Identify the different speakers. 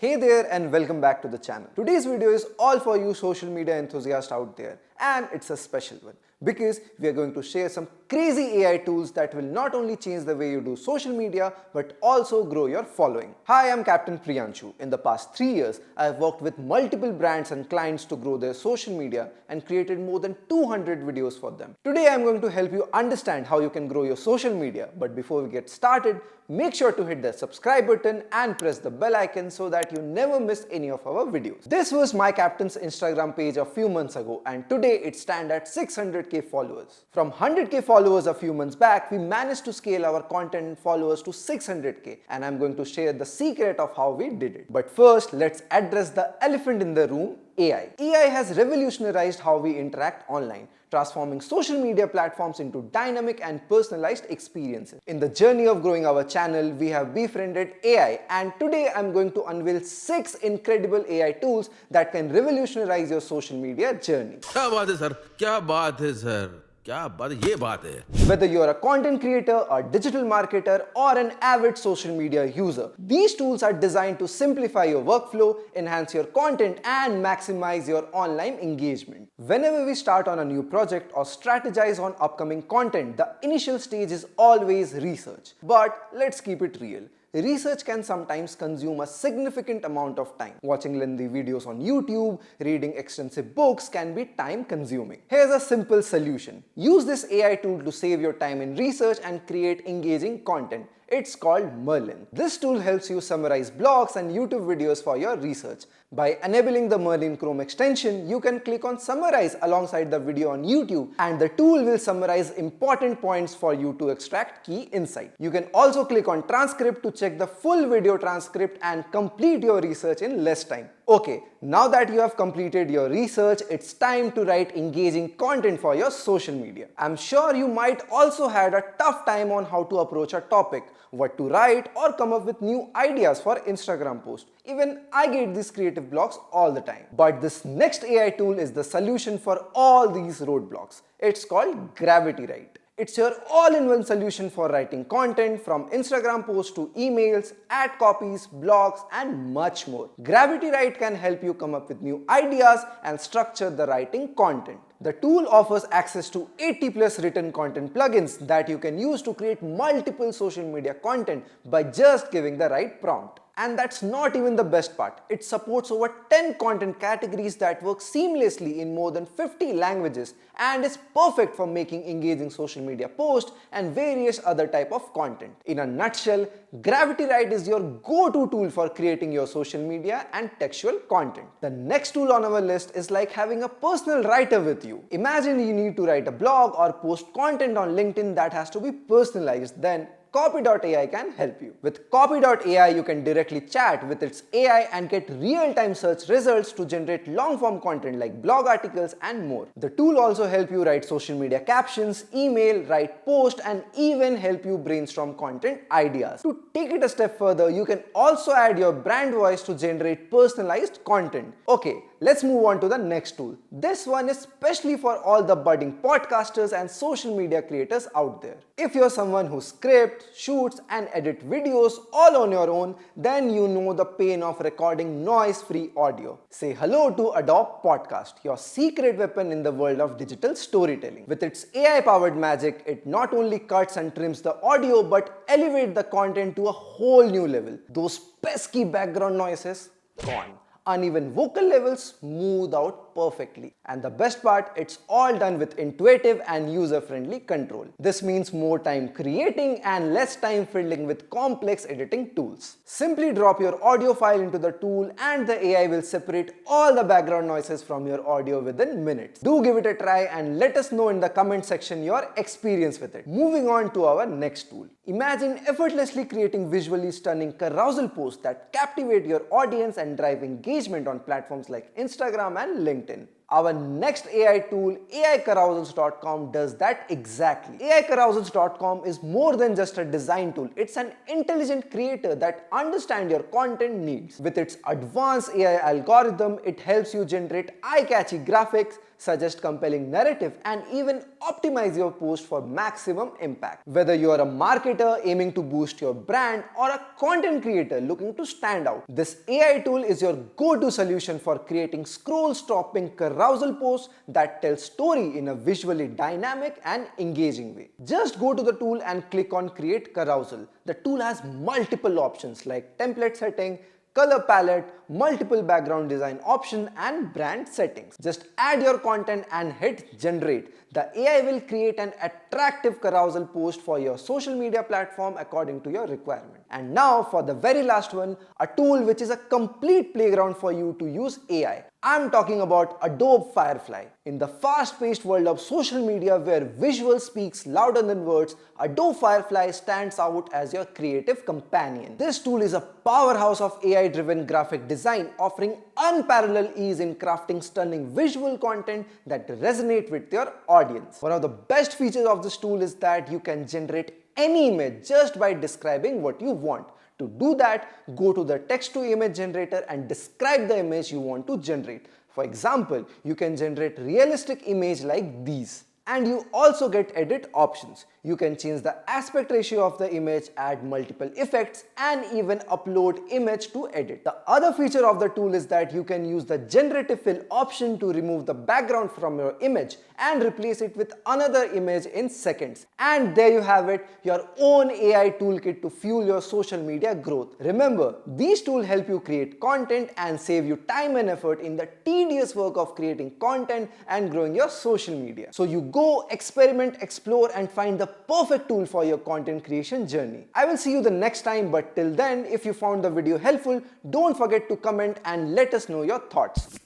Speaker 1: Hey there and welcome back to the channel. Today's video is all for you social media enthusiasts out there, and it's a special one because we are going to share some crazy AI tools that will not only change the way you do social media but also grow your following. Hi, I'm Captain Priyanshu. In the past 3 years, I have worked with multiple brands and clients to grow their social media and created more than 200 videos for them. Today I'm going to help you understand how you can grow your social media, but before we get started, make sure to hit the subscribe button and press the bell icon so that you never miss any of our videos. This was my captain's Instagram page a few months ago, and today it stands at 600k followers. From 100k followers a few months back, we managed to scale our content and followers to 600k, and I'm going to share the secret of how we did it. But first, let's address the elephant in the room, AI. AI has revolutionized how we interact online, transforming social media platforms into dynamic and personalized experiences. In the journey of growing our channel, we have befriended AI, and today I'm going to unveil 6 incredible AI tools that can revolutionize your social media journey.
Speaker 2: क्या बात है sir, क्या बात है sir, क्या बात है, ये बात है.
Speaker 1: Whether you're a content creator, a digital marketer, or an avid social media user, these tools are designed to simplify your workflow, enhance your content, and maximize your online engagement. Whenever we start on a new project or strategize on upcoming content, the initial stage is always research. But let's keep it real. Research can sometimes consume a significant amount of time. Watching lengthy videos on YouTube, reading extensive books can be time consuming. Here's a simple solution. Use this AI tool to save your time in research and create engaging content. It's called Merlin. This tool helps you summarize blogs and YouTube videos for your research. By enabling the Merlin Chrome extension, you can click on Summarize alongside the video on YouTube, and the tool will summarize important points for you to extract key insight. You can also click on Transcript to check the full video transcript and complete your research in less time. Okay, now that you have completed your research, it's time to write engaging content for your social media. I'm sure you might also had a tough time on how to approach a topic, what to write, or come up with new ideas for Instagram posts. Even I get these creative blocks all the time. But this next AI tool is the solution for all these roadblocks. It's called Gravitywrite. It's your all-in-one solution for writing content, from Instagram posts to emails, ad copies, blogs, and much more. Gravitywrite can help you come up with new ideas and structure the writing content. The tool offers access to 80 plus written content plugins that you can use to create multiple social media content by just giving the right prompt. And that's not even the best part. It supports over 10 content categories that work seamlessly in more than 50 languages and is perfect for making engaging social media posts and various other type of content. In a nutshell, Gravitywrite is your go-to tool for creating your social media and textual content. The next tool on our list is like having a personal writer with you. Imagine you need to write a blog or post content on LinkedIn that has to be personalized. Then copy.ai can help you. With copy.ai, you can directly chat with its AI and get real-time search results to generate long-form content like blog articles and more. The tool also helps you write social media captions, email, write posts, and even help you brainstorm content ideas. To take it a step further, you can also add your brand voice to generate personalized content. Okay, let's move on to the next tool. This one is especially for all the budding podcasters and social media creators out there. If you're someone who scripts, shoots, and edits videos all on your own, then you know the pain of recording noise-free audio. Say hello to Adobe Podcast, your secret weapon in the world of digital storytelling. With its AI-powered magic, it not only cuts and trims the audio but elevates the content to a whole new level. Those pesky background noises, gone. Uneven vocal levels smooth out perfectly. And the best part, it's all done with intuitive and user-friendly control. This means more time creating and less time fiddling with complex editing tools. Simply drop your audio file into the tool and the AI will separate all the background noises from your audio within minutes. Do give it a try and let us know in the comment section your experience with it. Moving on to our next tool. Imagine effortlessly creating visually stunning carousel posts that captivate your audience and drive engagement on platforms like Instagram and LinkedIn. Our next AI tool, AIcarousels.com, does that exactly. AIcarousels.com is more than just a design tool. It's an intelligent creator that understands your content needs. With its advanced AI algorithm, it helps you generate eye-catchy graphics, suggest compelling narrative, and even optimize your post for maximum impact. Whether you are a marketer aiming to boost your brand or a content creator looking to stand out, this AI tool is your go-to solution for creating scroll-stopping carousel posts that tell story in a visually dynamic and engaging way. Just go to the tool and click on Create Carousel. The tool has multiple options like template setting, color palette, multiple background design option, and brand settings. Just add your content and hit generate. The AI will create an attractive carousel post for your social media platform according to your requirement. And now for the very last one, a tool which is a complete playground for you to use AI. I'm talking about Adobe Firefly. In the fast-paced world of social media where visual speaks louder than words, Adobe Firefly stands out as your creative companion. This tool is a powerhouse of AI-driven graphic design, offering unparalleled ease in crafting stunning visual content that resonate with your audience. One of the best features of this tool is that you can generate any image just by describing what you want. To do that, go to the text-to-image generator and describe the image you want to generate. For example, you can generate realistic image like these. And you also get edit options. You can change the aspect ratio of the image, add multiple effects, and even upload image to edit. The other feature of the tool is that you can use the generative fill option to remove the background from your image and replace it with another image in seconds. And there you have it, your own AI toolkit to fuel your social media growth. Remember, these tools help you create content and save you time and effort in the tedious work of creating content and growing your social media. So you go experiment, explore, and find the perfect tool for your content creation journey. I will see you the next time, but till then, if you found the video helpful, don't forget to comment and let us know your thoughts.